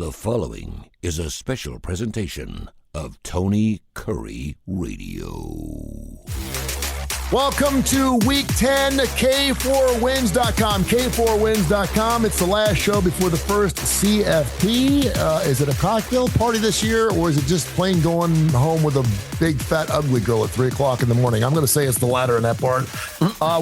The following is a special presentation of Tony Kurre Radio. Welcome to Week 10, K4Wins.com. K4Wins.com. It's the last show before the first CFP. Is it a cocktail party this year, or is it just plain going home with a big, fat, ugly girl at 3 o'clock in the morning? I'm going to say it's the latter in that part.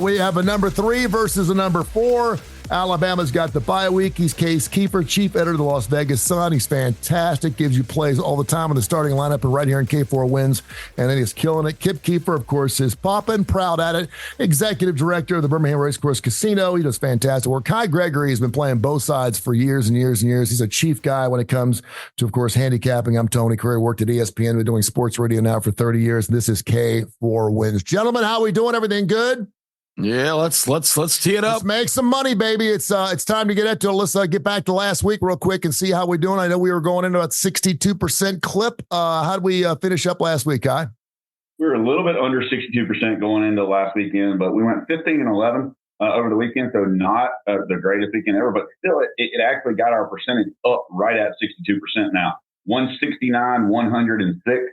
We have a number 3 versus a number 4. Alabama's got the bye week. He's Kip Keefer, chief editor of the Las Vegas Sun. He's fantastic, gives you plays all the time in the starting lineup and right here in K4 Wins, and then he's killing it. Kip Keefer, of course, is popping, proud at it. Executive director of the Birmingham Racecourse Casino. He does fantastic work. Gregory has been playing both sides for years and years and years. He's a chief guy when it comes to, of course, handicapping. I'm Tony Kurre, worked at ESPN. Been doing sports radio now for 30 years. This is K4 Wins. Gentlemen, how we doing? Everything good? Yeah, let's tee it up. Let's make some money, baby. It's time to get into it. Let's get back to last week real quick and see how we're doing. I know we were going into about 62% clip. How did we finish up last week, Kai? We were a little bit under 62% going into last weekend, but we went 15-11 over the weekend, so not the greatest weekend ever, but still it actually got our percentage up right at 62% now. 169, 106,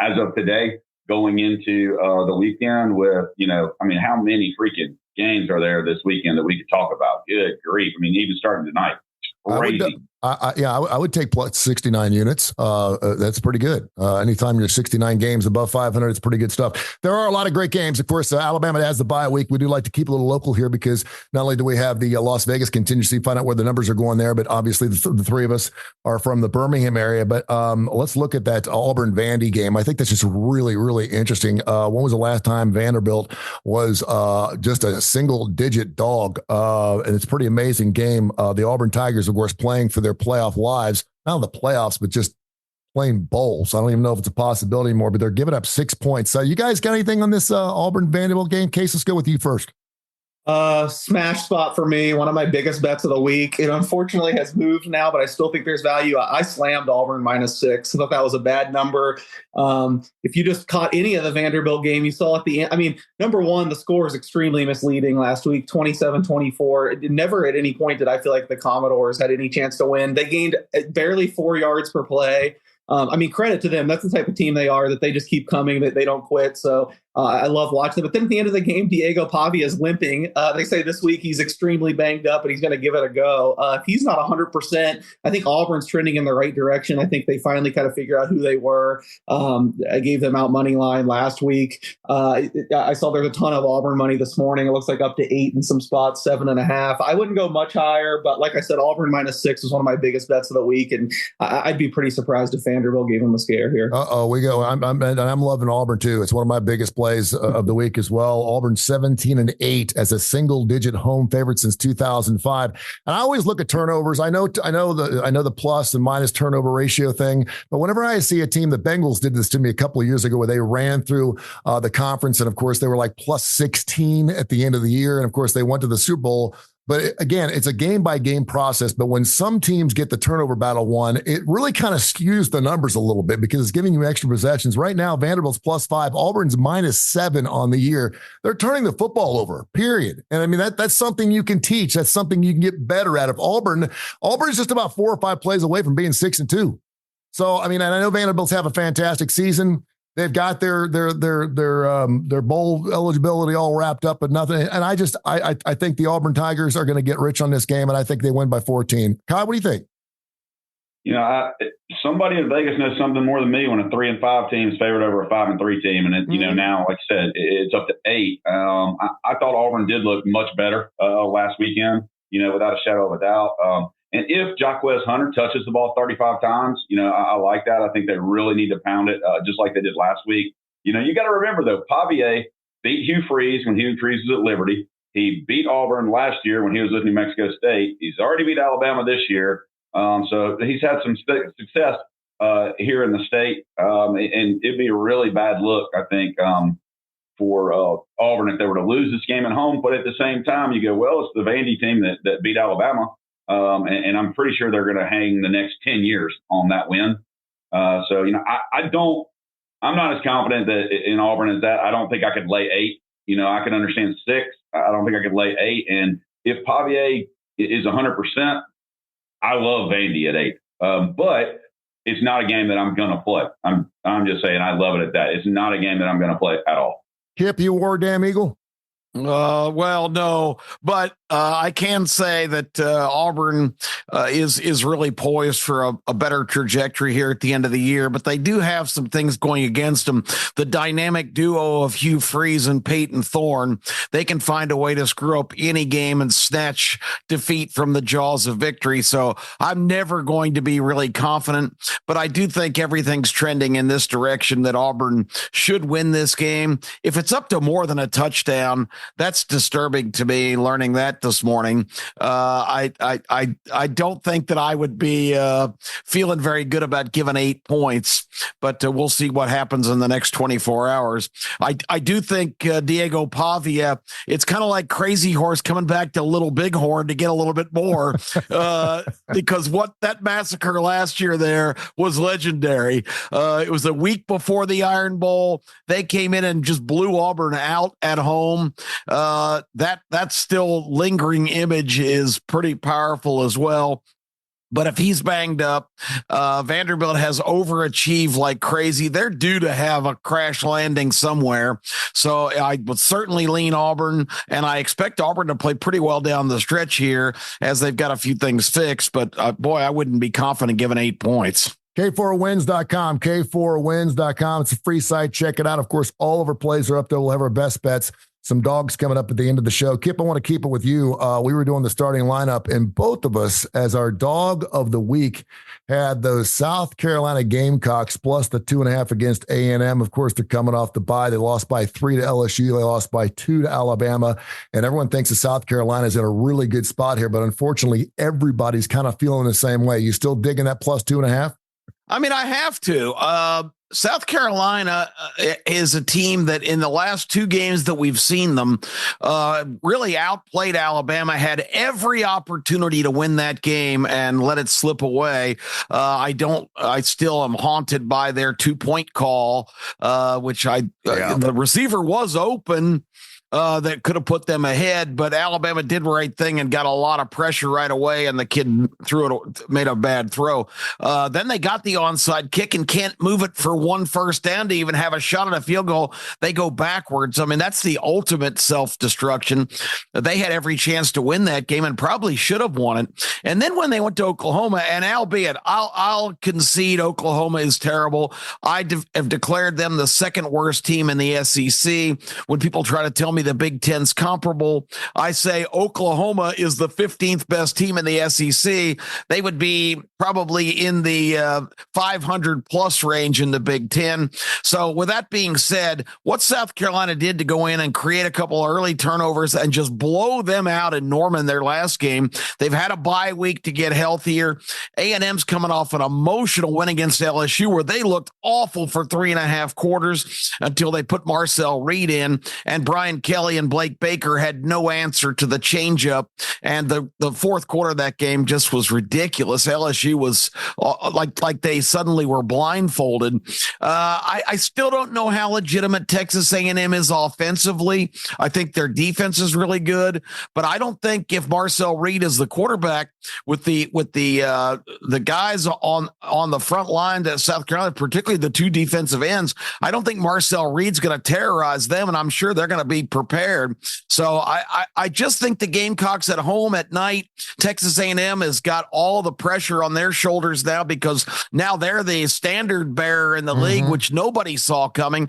as of today. Going into the weekend with, how many freaking games are there this weekend that we could talk about? Good grief. Even starting tonight. Crazy. I would take plus 69 units. That's pretty good. Anytime you're 69 games above 500, it's pretty good stuff. There are a lot of great games. Of course, Alabama has the bye week. We do like to keep a little local here because not only do we have the Las Vegas contingency, find out where the numbers are going there, but obviously the three of us are from the Birmingham area. But let's look at that Auburn-Vandy game. I think that's just really, really interesting. When was the last time Vanderbilt was just a single-digit dog? And it's a pretty amazing game. The Auburn Tigers, of course, playing for their playoff lives, not the playoffs, but just playing bowls. I don't even know if it's a possibility anymore, but they're giving up 6 points. So you guys got anything on this Auburn Vanderbilt game? Case, let's go with you first. Smash spot for me. One of my biggest bets of the week. It unfortunately has moved now, but I still think there's value. I slammed Auburn -6. I thought that was a bad number. If you just caught any of the Vanderbilt game, you saw at the end. Number one, the score is extremely misleading last week, 27-24. Never at any point did I feel like the Commodores had any chance to win. They gained barely 4 yards per play. Credit to them. That's the type of team they are, that they just keep coming, that they don't quit. So I love watching them. But then at the end of the game, Diego Pavia is limping. They say this week he's extremely banged up, but he's going to give it a go. If he's not 100%, I think Auburn's trending in the right direction. I think they finally kind of figure out who they were. I gave them out money line last week. I saw there's a ton of Auburn money this morning. It looks like up to 8 in some spots, 7.5. I wouldn't go much higher, but like I said, Auburn -6 was one of my biggest bets of the week, and I'd be pretty surprised if Vanderbilt gave them a scare here. We go. I'm loving Auburn too. It's one of my biggest plays of the week as well. Auburn 17-8 as a single-digit home favorite since 2005. And I always look at turnovers. I know the plus and minus turnover ratio thing. But whenever I see a team, the Bengals did this to me a couple of years ago, where they ran through the conference, and of course they were like plus 16 at the end of the year, and of course they went to the Super Bowl. But again, it's a game-by-game process. But when some teams get the turnover battle won, it really kind of skews the numbers a little bit because it's giving you extra possessions. Right now, Vanderbilt's +5, Auburn's -7 on the year. They're turning the football over, period. And that's something you can teach. That's something you can get better at. If Auburn's just about 4 or 5 plays away from being 6-2. So, and I know Vanderbilt's have a fantastic season. They've got their bowl eligibility all wrapped up, but nothing. And I think the Auburn Tigers are going to get rich on this game, and I think they win by 14. Kai, what do you think? Somebody in Vegas knows something more than me when a 3-5 team is favored over a 5-3 team, and now, like I said, it's up to 8. I thought Auburn did look much better last weekend, without a shadow of a doubt. And if Jaquez Hunter touches the ball 35 times, I like that. I think they really need to pound it just like they did last week. You got to remember, though, Pavia beat Hugh Freeze when Hugh Freeze was at Liberty. He beat Auburn last year when he was with New Mexico State. He's already beat Alabama this year. So he's had some success here in the state. And it'd be a really bad look, I think, for Auburn if they were to lose this game at home. But at the same time, you go, well, it's the Vandy team that beat Alabama. And I'm pretty sure they're going to hang the next 10 years on that win. I'm not as confident in Auburn as that. I don't think I could lay 8. I can understand 6. I don't think I could lay 8. And if Pavia is 100%, I love Vandy at 8. But it's not a game that I'm going to play. I'm just saying, I love it at that. It's not a game that I'm going to play at all. Kip, you wore damn Eagle? Well, no, but I can say that Auburn is really poised for a better trajectory here at the end of the year, but they do have some things going against them. The dynamic duo of Hugh Freeze and Peyton Thorne, they can find a way to screw up any game and snatch defeat from the jaws of victory. So I'm never going to be really confident, but I do think everything's trending in this direction that Auburn should win this game. If it's up to more than a touchdown, that's disturbing to me, learning that this morning. I don't think that I would be feeling very good about giving 8 points, but we'll see what happens in the next 24 hours. I do think Diego Pavia, it's kind of like Crazy Horse coming back to Little Bighorn to get a little bit more because what that massacre last year there was legendary. It was a week before the Iron Bowl. They came in and just blew Auburn out at home. That still lingering image is pretty powerful as well. But if he's banged up, Vanderbilt has overachieved like crazy. They're due to have a crash landing somewhere. So I would certainly lean Auburn, and I expect Auburn to play pretty well down the stretch here as they've got a few things fixed. But boy, I wouldn't be confident giving 8 points. K4Wins.com, K4Wins.com. It's a free site. Check it out. Of course, all of our plays are up there. We'll have our best bets. Some dogs coming up at the end of the show. Kip, I want to keep it with you. We were doing the starting lineup, and both of us, as our dog of the week, had those South Carolina Gamecocks plus the 2.5 against A&M. Of course, they're coming off the bye. They lost by 3 to LSU. They lost by 2 to Alabama. And everyone thinks that South Carolina is in a really good spot here, but unfortunately, everybody's kind of feeling the same way. You still digging that plus 2.5? I mean, I have to. South Carolina is a team that in the last 2 games that we've seen them really outplayed Alabama, had every opportunity to win that game and let it slip away. I still am haunted by their 2-point call, which the receiver was open. That could have put them ahead, but Alabama did the right thing and got a lot of pressure right away, and the kid made a bad throw. Then they got the onside kick and can't move it for 1 first down to even have a shot at a field goal. They go backwards. I mean, that's the ultimate self-destruction. They had every chance to win that game and probably should have won it. And then when they went to Oklahoma, and albeit I'll concede Oklahoma is terrible. I have declared them the second worst team in the SEC. When people try to tell me the Big Ten's comparable, I say Oklahoma is the 15th best team in the SEC. They would be probably in the 500 plus range in the Big Ten. So with that being said, what South Carolina did to go in and create a couple of early turnovers and just blow them out in Norman their last game. They've had a bye week to get healthier. A&M's coming off an emotional win against LSU where they looked awful for 3.5 quarters until they put Marcel Reed in, and Brian Kelly and Blake Baker had no answer to the changeup. And the fourth quarter of that game just was ridiculous. LSU was like they suddenly were blindfolded. I still don't know how legitimate Texas A&M is offensively. I think their defense is really good, but I don't think if Marcel Reed is the quarterback with the guys on the front line that South Carolina, particularly the 2 defensive ends, I don't think Marcel Reed's going to terrorize them, and I'm sure they're going to be prepared. So I just think the Gamecocks at home at night, Texas A&M has got all the pressure on their shoulders now because now they're the standard bearer in the league, which nobody saw coming.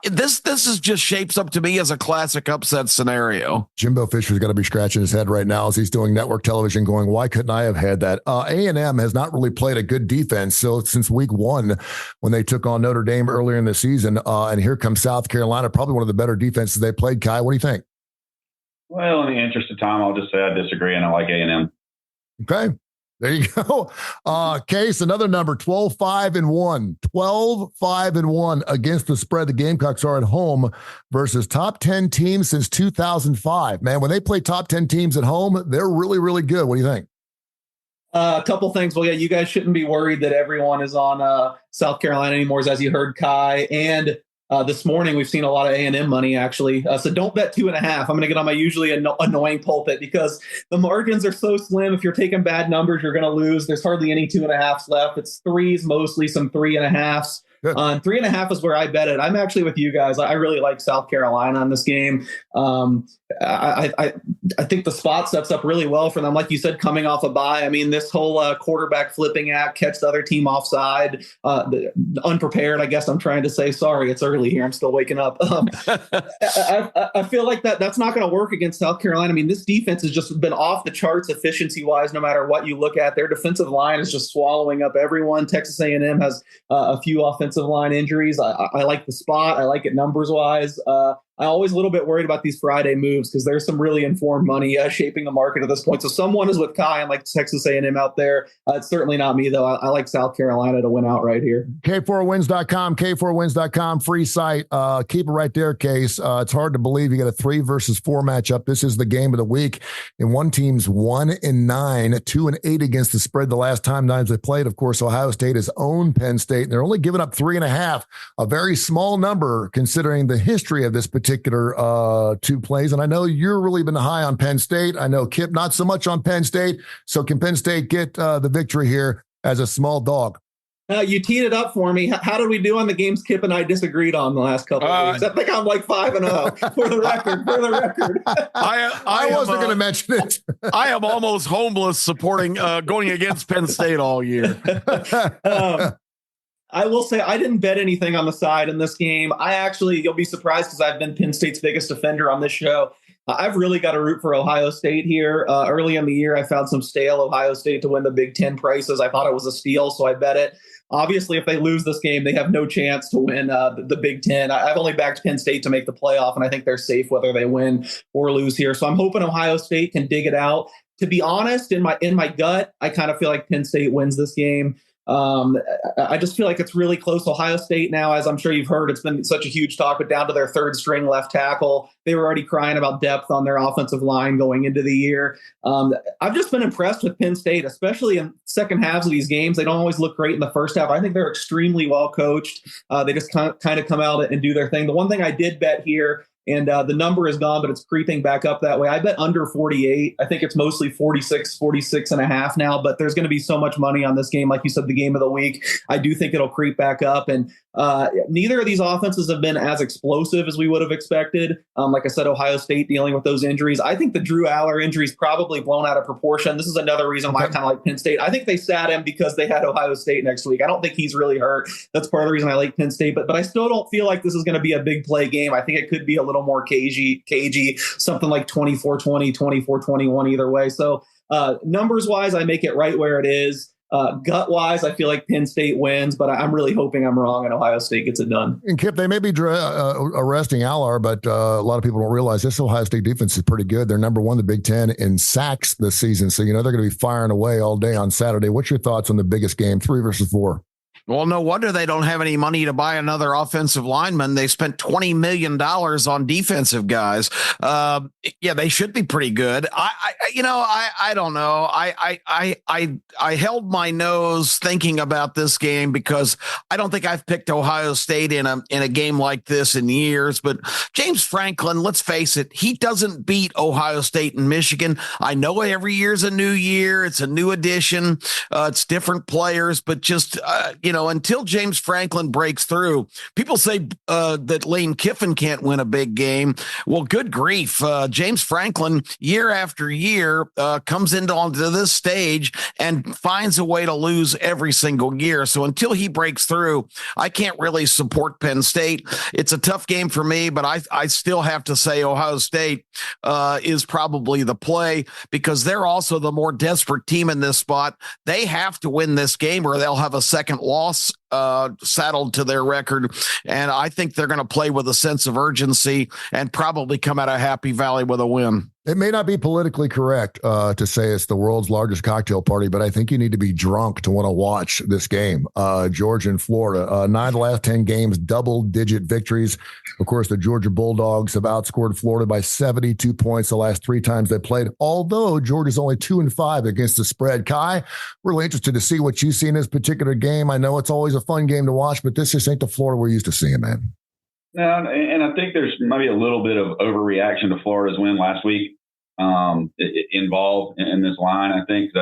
This is just shapes up to me as a classic upset scenario. Jimbo Fisher's got to be scratching his head right now as he's doing network television going, why couldn't I have had that? A&M has not really played a good defense since week 1 when they took on Notre Dame earlier in the season. And here comes South Carolina, probably one of the better defenses they played. Kai, what do you think? Well, in the interest of time, I'll just say I disagree, and I like A&M. Okay. There you go. Case, another number, 12-5-1. 12-5-1 against the spread. The Gamecocks are at home versus top 10 teams since 2005. Man, when they play top 10 teams at home, they're really, really good. What do you think? A couple things. Well, yeah, you guys shouldn't be worried that everyone is on South Carolina anymore, as you heard Kai. And This morning, we've seen a lot of A&M money, actually. So don't bet 2.5. I'm going to get on my usually annoying pulpit because the margins are so slim. If you're taking bad numbers, you're going to lose. There's hardly any 2.5s left. It's threes, mostly some 3.5s. 3.5 is where I bet it. I'm actually with you guys. I really like South Carolina in this game. I think the spot sets up really well for them. Like you said, coming off a bye. I mean, this whole quarterback flipping act, catch the other team offside, unprepared, I guess I'm trying to say. Sorry, it's early here. I'm still waking up. I feel like that's not going to work against South Carolina. I mean, this defense has just been off the charts efficiency-wise, no matter what you look at. Their defensive line is just swallowing up everyone. Texas A&M has a few offensive line injuries. I like the spot. I like it numbers-wise. I'm always a little bit worried about these Friday moves because there's some really informed money shaping the market at this point. So someone is with Kai and like Texas A&M out there. It's certainly not me, though. I like South Carolina to win out right here. K4Wins.com, K4Wins.com, free site. Keep it right there, Case. It's hard to believe you got a 3 versus 4 matchup. This is the game of the week. And one team's 1-9, 2-8 against the spread the last times they played. Of course, Ohio State has owned Penn State, and they're only giving up 3.5, a very small number considering the history of this particular 2 plays. And I know you're really been high on Penn State. I know Kip, not so much on Penn State. So can Penn State get the victory here as a small dog? You teed it up for me. How did we do on the games Kip and I disagreed on the last couple of weeks? I think I'm like 5-0 for the record. I wasn't going to mention it. I am almost homeless supporting going against Penn State all year. I will say I didn't bet anything on the side in this game. You'll be surprised because I've been Penn State's biggest defender on this show. I've really got to root for Ohio State here. Early in the year, I found some stale Ohio State to win the Big Ten prices. I thought it was a steal, so I bet it. Obviously, if they lose this game, they have no chance to win the Big Ten. I've only backed Penn State to make the playoff, and I think they're safe whether they win or lose here. So I'm hoping Ohio State can dig it out. To be honest, in my gut, I kind of feel like Penn State wins this game. I just feel like it's really close. Ohio State now, as I'm sure you've heard, it's been such a huge talk, but down to their 3rd string left tackle. They were already crying about depth on their offensive line going into the year. I've just been impressed with Penn State, especially in second halves of these games. They don't always look great in the first half. I think they're extremely well coached. They just kind of come out and do their thing. The one thing I did bet here, and the number is gone, but it's creeping back up that way. I bet under 48. I think it's mostly 46.5 now, but there's going to be so much money on this game. Like you said, the game of the week. I do think it'll creep back up. And neither of these offenses have been as explosive as we would have expected. Like I said, Ohio State dealing with those injuries. I think the Drew Aller injury is probably blown out of proportion. This is another reason why I kind of like Penn State. I think they sat him because they had Ohio State next week. I don't think he's really hurt. That's part of the reason I like Penn State. But I still don't feel like this is going to be a big play game. I think it could be a little more cagey, something like 24-20, 24-21 either way. So numbers wise, I make it right where it is. Gut wise, I feel like Penn State wins, but I'm really hoping I'm wrong and Ohio State gets it done. And Kip, they may be arresting Aller, but a lot of people don't realize this Ohio State defense is pretty good. They're number 1 in the Big Ten in sacks this season. So, they're going to be firing away all day on Saturday. What's your thoughts on the biggest game, 3 versus 4? Well, no wonder they don't have any money to buy another offensive lineman. They spent $20 million on defensive guys. Yeah, they should be pretty good. I don't know. I held my nose thinking about this game because I don't think I've picked Ohio State in a game like this in years. But James Franklin, let's face it, he doesn't beat Ohio State and Michigan. I know every year's a new year. It's a new edition. It's different players, but just, until James Franklin breaks through, people say that Lane Kiffin can't win a big game. Well, good grief. James Franklin, year after year, comes onto this stage and finds a way to lose every single year. So until he breaks through, I can't really support Penn State. It's a tough game for me, but I still have to say Ohio State is probably the play because they're also the more desperate team in this spot. They have to win this game or they'll have a second loss saddled to their record. And I think they're going to play with a sense of urgency and probably come out of Happy Valley with a win. It may not be politically correct to say it's the world's largest cocktail party, but I think you need to be drunk to want to watch this game. Georgia and Florida, 9 of the last 10 games, double-digit victories. Of course, the Georgia Bulldogs have outscored Florida by 72 points the last 3 times they played, although Georgia's only 2-5 against the spread. Kai, really interested to see what you see in this particular game. I know it's always a fun game to watch, but this just ain't the Florida we're used to seeing, man. No, and I think there's maybe a little bit of overreaction to Florida's win last week involved in this line. I think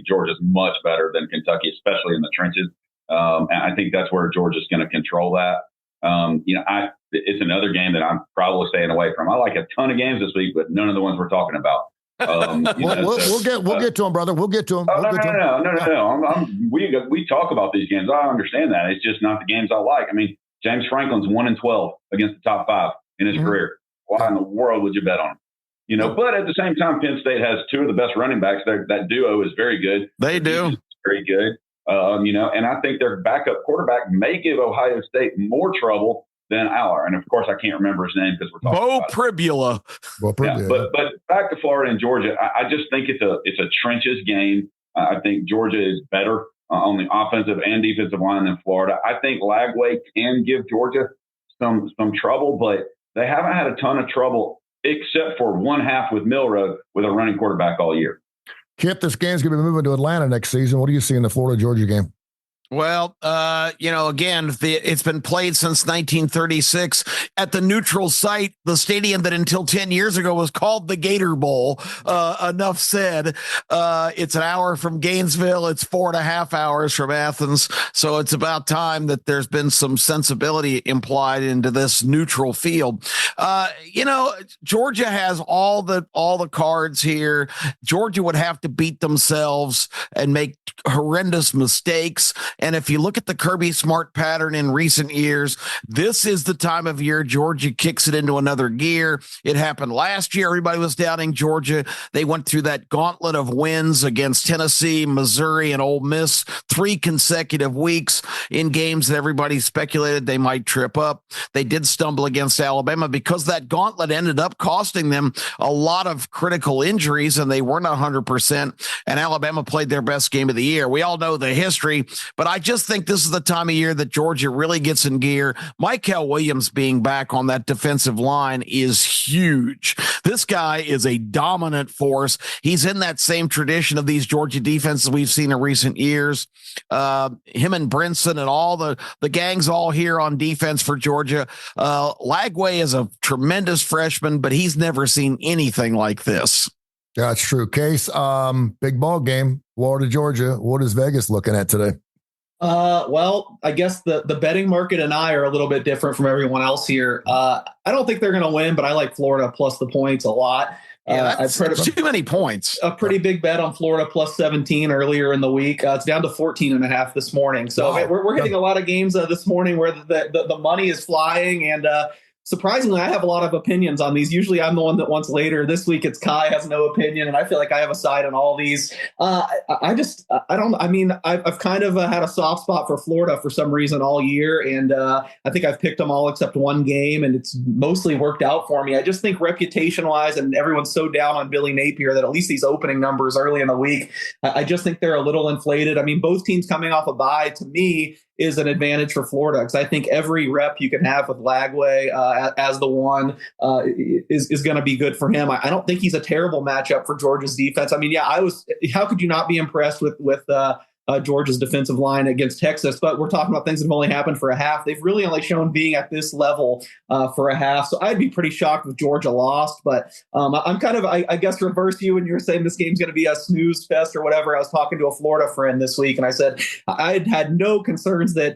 Georgia's much better than Kentucky, especially in the trenches. And I think that's where Georgia's going to control that. It's another game that I'm probably staying away from. I like a ton of games this week, but none of the ones we're talking about. We'll get to them, brother. We'll get to them. No. We talk about these games. I understand that. It's just not the games I like. I mean, James Franklin's 1-12 against the top 5 in his career. Why in the world would you bet on him? But at the same time, Penn State has 2 of the best running backs. That duo is very good. They do. Very good. And I think their backup quarterback may give Ohio State more trouble than Aller. And of course, I can't remember his name because we're talking about Pribula. Yeah, but back to Florida and Georgia, I just think it's a trenches game. I think Georgia is better on the offensive and defensive line than Florida. I think Lagway can give Georgia some trouble, but they haven't had a ton of trouble except for one half with Milroe with a running quarterback all year. Kip, this game's going to be moving to Atlanta next season. What do you see in the Florida-Georgia game? Well, again, it's been played since 1936 at the neutral site, the stadium that until 10 years ago was called the Gator Bowl. Enough said. It's an hour from Gainesville. It's 4.5 hours from Athens. So it's about time that there's been some sensibility implied into this neutral field. Georgia has all the cards here. Georgia would have to beat themselves and make horrendous mistakes. And if you look at the Kirby Smart pattern in recent years, this is the time of year Georgia kicks it into another gear. It happened last year. Everybody was doubting Georgia. They went through that gauntlet of wins against Tennessee, Missouri, and Ole Miss, 3 consecutive weeks in games that everybody speculated they might trip up. They did stumble against Alabama because that gauntlet ended up costing them a lot of critical injuries, and they weren't 100%. And Alabama played their best game of the year. We all know the history, but I just think this is the time of year that Georgia really gets in gear. Michael Williams being back on that defensive line is huge. This guy is a dominant force. He's in that same tradition of these Georgia defenses we've seen in recent years. Him and Brinson and all the gangs all here on defense for Georgia. Lagway is a tremendous freshman, but he's never seen anything like this. That's true. Case, big ball game, Florida, Georgia. What is Vegas looking at today? Well, I guess the betting market and I are a little bit different from everyone else here. I don't think they're going to win, but I like Florida plus the points a lot. That's too many points. A pretty big bet on Florida plus 17 earlier in the week. It's down to 14.5 this morning. So wow. We're hitting a lot of games this morning where the money is flying, and surprisingly, I have a lot of opinions on these. Usually I'm the one that wants later. This week it's Kai has no opinion, and I feel like I have a side on all these. I've kind of had a soft spot for Florida for some reason all year, and I think I've picked them all except one game, and it's mostly worked out for me. I just think reputation-wise, and everyone's so down on Billy Napier that at least these opening numbers early in the week, I just think they're a little inflated. I mean, both teams coming off a bye, to me, is an advantage for Florida, because I think every rep you can have with Lagway as the one is going to be good for him. I don't think he's a terrible matchup for Georgia's defense. I mean, how could you not be impressed with Georgia's defensive line against Texas? But we're talking about things that have only happened for a half. They've really only shown being at this level for a half. So I'd be pretty shocked if Georgia lost. But I'm kind of, I guess, reverse you, and you're saying this game's going to be a snooze fest or whatever. I was talking to a Florida friend this week, and I said I'd had no concerns that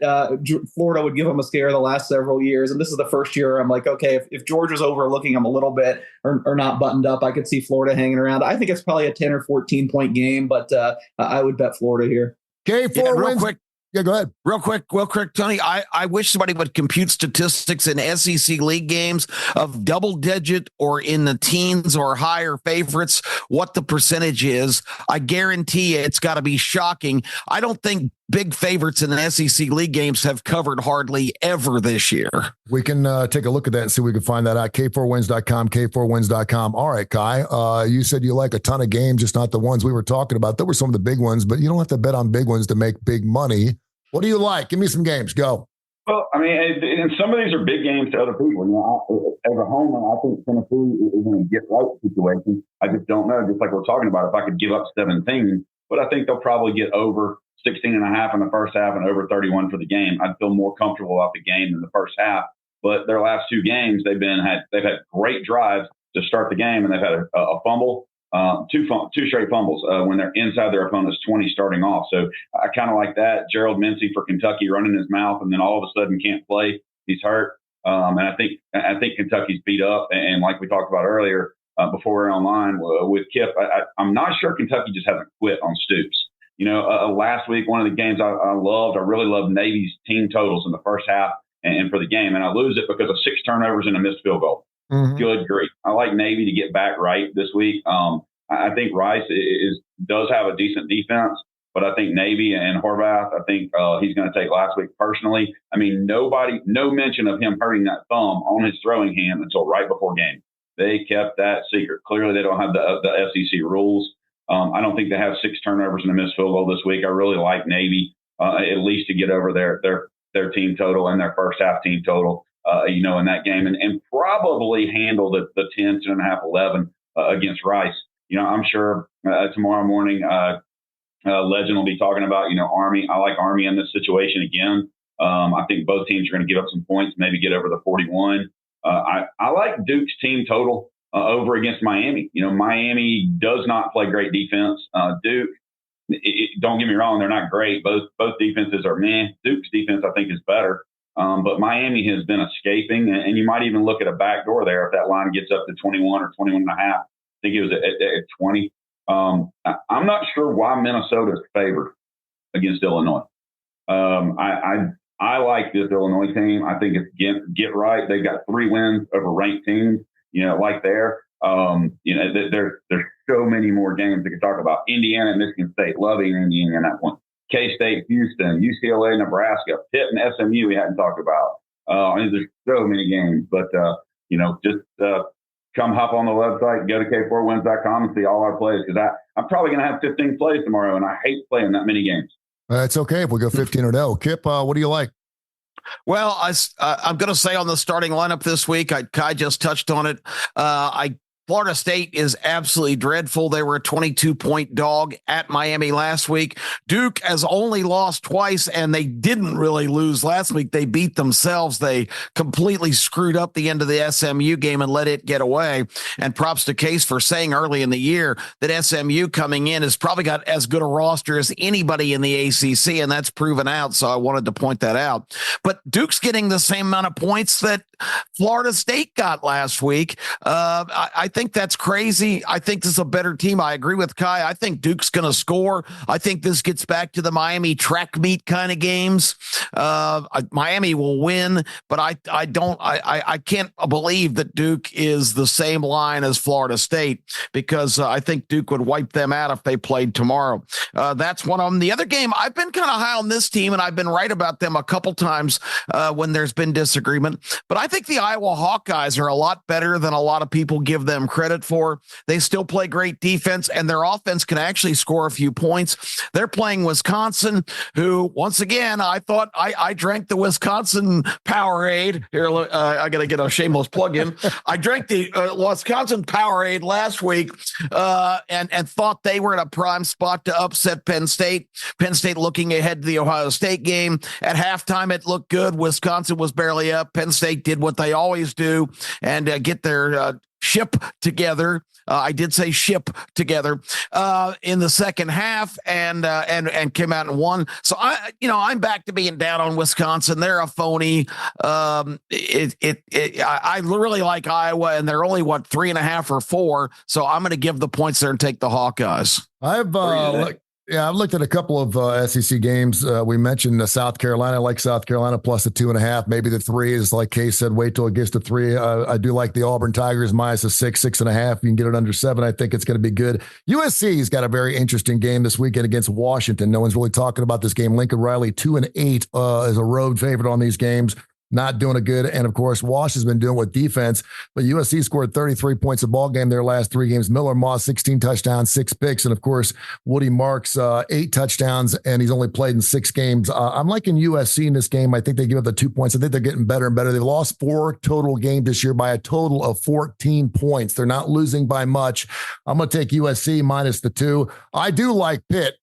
Florida would give them a scare the last several years. And this is the first year I'm like, okay, if Georgia's overlooking them a little bit or not buttoned up, I could see Florida hanging around. I think it's probably a 10 or 14 point game, but I would bet Florida here. K4 Wins. Yeah, go ahead. Real quick, Tony. I wish somebody would compute statistics in SEC league games of double digit or in the teens or higher favorites, what the percentage is. I guarantee you it's got to be shocking. I don't think big favorites in the SEC league games have covered hardly ever this year. We can take a look at that and see if we can find that out. K4Wins.com, K4Wins.com. All right, Kai, you said you like a ton of games, just not the ones we were talking about. There were some of the big ones, but you don't have to bet on big ones to make big money. What do you like? Give me some games. Go. Well, I mean, and some of these are big games to other people. As a homer, I think Tennessee is in a get-right situation. I just don't know. Just like we're talking about, if I could give up 17, but I think they'll probably get over 16.5 in the first half and over 31 for the game. I'd feel more comfortable about the game in the first half. but their last two games, they've had great drives to start the game, and they've had a fumble, two straight fumbles when they're inside their opponent's 20 starting off. So I kind of like that. Gerald Mincey for Kentucky running his mouth, and then all of a sudden can't play. He's hurt. And I think Kentucky's beat up. And like we talked about earlier, before we were online with Kip, I'm not sure Kentucky just hasn't quit on Stoops. Last week, one of the games I really loved Navy's team totals in the first half and for the game. And I lose it because of 6 turnovers and a missed field goal. Mm-hmm. Good grief. I like Navy to get back right this week. I think Rice does have a decent defense, but I think Navy and Horvath, I think he's going to take last week personally. I mean, no mention of him hurting that thumb on his throwing hand until right before game. They kept that secret. Clearly, they don't have the SEC rules. I don't think they have 6 turnovers and a missed field goal this week. I really like Navy at least to get over their team total and their first half team total, in that game and probably handle the 10, 10.5, 11 against Rice. I'm sure tomorrow morning Legend will be talking about, Army. I like Army in this situation again. I think both teams are going to give up some points, maybe get over the 41. I like Duke's team total over against Miami. Miami does not play great defense. Duke, don't get me wrong, they're not great. Both defenses are meh. Duke's defense, I think, is better. But Miami has been escaping, and you might even look at a backdoor there if that line gets up to 21 or 21.5. I think it was at 20. I'm not sure why Minnesota is favored against Illinois. I like this Illinois team. I think it's get right. They've got 3 wins over ranked teams. Like there. There's so many more games we can talk about. Indiana, Michigan State, loving Indiana in that one. K-State, Houston, UCLA, Nebraska, Pitt, and SMU we hadn't talked about. There's so many games, but just come hop on the website, go to K4Wins.com and see all our plays because I'm probably going to have 15 plays tomorrow, and I hate playing that many games. It's okay if we go 15-0. Kip, what do you like? Well, I'm going to say on the starting lineup this week, Kai just touched on it. Florida State is absolutely dreadful. They were a 22-point dog at Miami last week. Duke has only lost twice, and they didn't really lose last week. They beat themselves. They completely screwed up the end of the SMU game and let it get away. And props to Case for saying early in the year that SMU coming in has probably got as good a roster as anybody in the ACC, and that's proven out. So I wanted to point that out. But Duke's getting the same amount of points that Florida State got last week. I think that's crazy. I think this is a better team. I agree with Kai. I think Duke's going to score. I think this gets back to the Miami track meet kind of games. Miami will win, but I can't believe that Duke is the same line as Florida State because I think Duke would wipe them out if they played tomorrow. That's one of them. The other game, I've been kind of high on this team, and I've been right about them a couple times when there's been disagreement, but I think the Iowa Hawkeyes are a lot better than a lot of people give them credit for. They still play great defense, and their offense can actually score a few points. They're playing Wisconsin, who, once again, I thought I drank the Wisconsin Powerade. Here, I got to get a shameless plug in. I drank the Wisconsin Powerade last week and thought they were in a prime spot to upset Penn State. Penn State looking ahead to the Ohio State game. At halftime, it looked good. Wisconsin was barely up. Penn State did what they always do and get their ship together. I did say ship together in the second half and came out and won. So I'm back to being down on Wisconsin. They're a phony. I really like Iowa, and they're only 3.5 or 4. So I'm going to give the points there and take the Hawkeyes. I've looked at a couple of SEC games. We mentioned South Carolina. I like South Carolina plus the 2.5, maybe the 3 is like Case said, wait till it gets to 3. I do like the Auburn Tigers minus a 6, 6.5. You can get it under 7. I think it's going to be good. USC's got a very interesting game this weekend against Washington. No one's really talking about this game. Lincoln Riley 2-8 is a road favorite on these games. Not doing a good. And of course, Wash has been doing with defense, but USC scored 33 points a ball game their last 3 games. Miller Moss, 16 touchdowns, 6 picks. And of course, Woody Marks, 8 touchdowns, and he's only played in 6 games. I'm liking USC in this game. I think they give up the 2 points. I think they're getting better and better. They've lost 4 total games this year by a total of 14 points. They're not losing by much. I'm going to take USC minus the 2. I do like Pitt.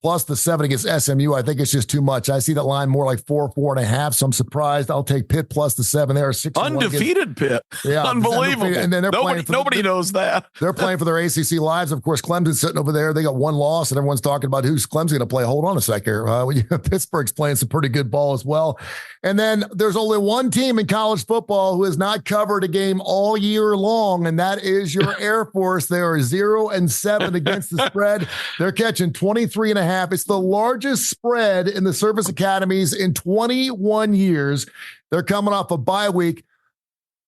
plus the 7 against SMU. I think it's just too much. I see that line more like 4.5. So I'm surprised. I'll take Pitt plus the 7 there. Undefeated Pitt. Yeah, unbelievable. And then nobody knows that. They're playing for their ACC lives. Of course, Clemson's sitting over there. They got one loss, and everyone's talking about who's Clemson going to play. Hold on a sec here. Pittsburgh's playing some pretty good ball as well. And then there's only one team in college football who has not covered a game all year long, and that is your Air Force. They are 0-7 against the spread. They're catching 23.5. It's the largest spread in the service academies in 21 years. They're coming off a bye week.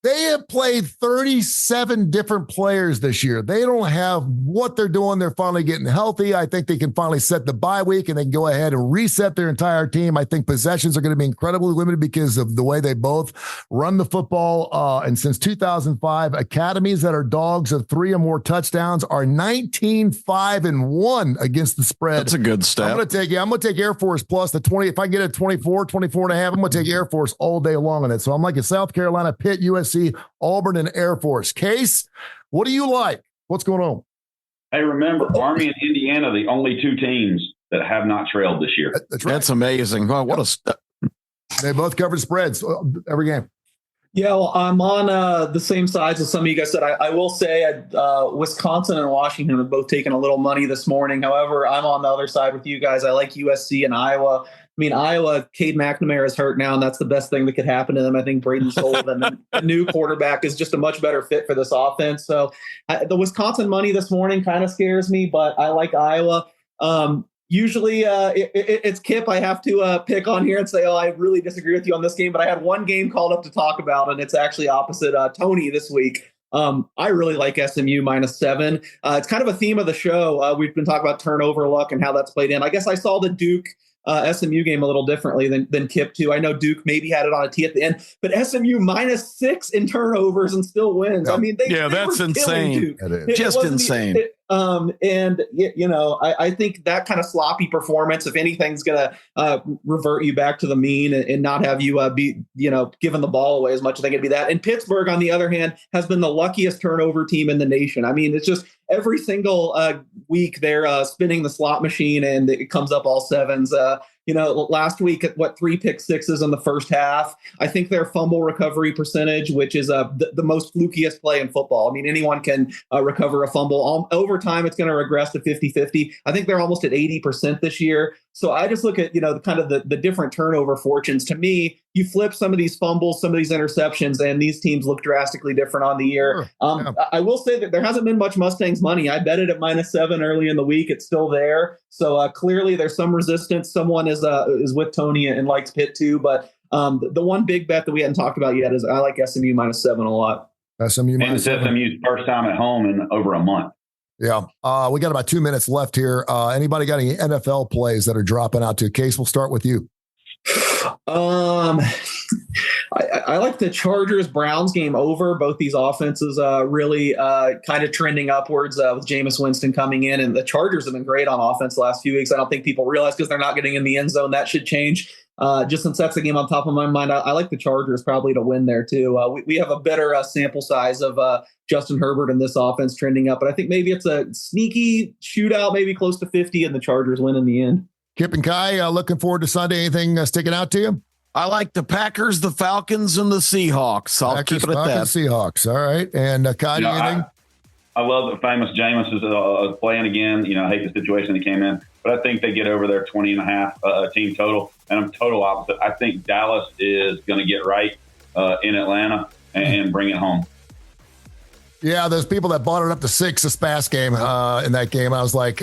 They have played 37 different players this year. They don't have what they're doing. They're finally getting healthy. I think they can finally set the bye week and they can go ahead and reset their entire team. I think possessions are going to be incredibly limited because of the way they both run the football. And since 2005, academies that are dogs of 3 or more touchdowns are 19-5-1 against the spread. That's a good stat. I'm going to take Air Force plus the 20. If I get it 24 and a half, I'm going to take Air Force all day long on it. So I'm like a South Carolina, Pitt, USC, Auburn, and Air Force. Case, what do you like? What's going on? Hey, remember, Army and Indiana, the only 2 teams that have not trailed this year. That's right. That's amazing. Wow, what a They both covered spreads every game. Yeah, well, I'm on the same sides as some of you guys said. I will say Wisconsin and Washington have both taken a little money this morning. However, I'm on the other side with you guys. I like USC and Iowa. I mean, Iowa, Cade McNamara is hurt now, and that's the best thing that could happen to them. I think Braden Sullivan, a new quarterback, is just a much better fit for this offense. So the Wisconsin money this morning kind of scares me, but I like Iowa. Usually it's Kip I have to pick on here and say, I really disagree with you on this game, but I had one game called up to talk about, and it's actually opposite Tony this week. I really like SMU -7. It's kind of a theme of the show. We've been talking about turnover luck and how that's played in. I guess I saw the Duke SMU game a little differently than Kip too. I know Duke maybe had it on a tee at the end, but SMU -6 in turnovers and still wins. I mean, that's insane. Just insane. And I think that kind of sloppy performance, if anything's going to revert you back to the mean and not have you be giving the ball away as much as they can be that. And Pittsburgh, on the other hand, has been the luckiest turnover team in the nation. I mean, it's just every single week they're spinning the slot machine and it comes up all 7s. Last week at 3 pick sixes in the first half. I think their fumble recovery percentage, which is the most flukiest play in football. I mean, anyone can recover a fumble. Over time, it's going to regress to 50-50. I think they're almost at 80% this year. So I just look at, the different turnover fortunes. To me, you flip some of these fumbles, some of these interceptions, and these teams look drastically different on the year. Sure. I will say that there hasn't been much Mustangs money. I bet it at -7 early in the week. It's still there. So clearly there's some resistance. Someone is with Tony and likes Pitt too. But the one big bet that we hadn't talked about yet is I like SMU -7 a lot. SMU and it's -7. SMU's first time at home in over a month. Yeah. We got about 2 minutes left here. Anybody got any NFL plays that are dropping out to? Case, we'll start with you. I like the Chargers-Browns game over. Both these offenses really kind of trending upwards with Jameis Winston coming in. And the Chargers have been great on offense the last few weeks. I don't think people realize because they're not getting in the end zone. That should change. Just since that's the game on top of my mind, I like the Chargers probably to win there too. We have a better sample size of Justin Herbert and this offense trending up. But I think maybe it's a sneaky shootout, maybe close to 50, and the Chargers win in the end. Kip and Kai, looking forward to Sunday. Anything sticking out to you? I like the Packers, the Falcons, and the Seahawks. I'll keep it at that. Seahawks. All right. And Kai, anything? I love that famous Jameis is playing again. I hate the situation he came in, but I think they get over their 20.5 team total. And I'm total opposite. I think Dallas is going to get right in Atlanta and bring it home. Yeah, there's people that bought it up to 6 this past game in that game. I was like,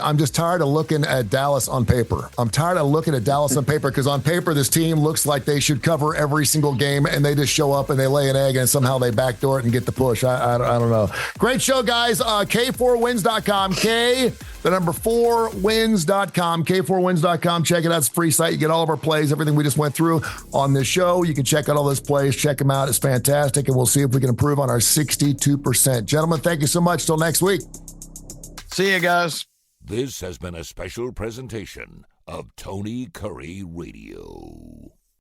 I'm just tired of looking at Dallas on paper. I'm tired of looking at Dallas on paper because on paper, this team looks like they should cover every single game, and they just show up and they lay an egg and somehow they backdoor it and get the push. I don't know. Great show, guys. K4Wins.com. K4Wins.com. K4Wins.com. Check it out. It's a free site. You get all of our plays, everything we just went through on this show. You can check out all those plays. Check them out. It's fantastic, and we'll see if we can improve on our 62%. Gentlemen, thank you so much. Till next week. See you guys. This has been a special presentation of Tony Curry Radio.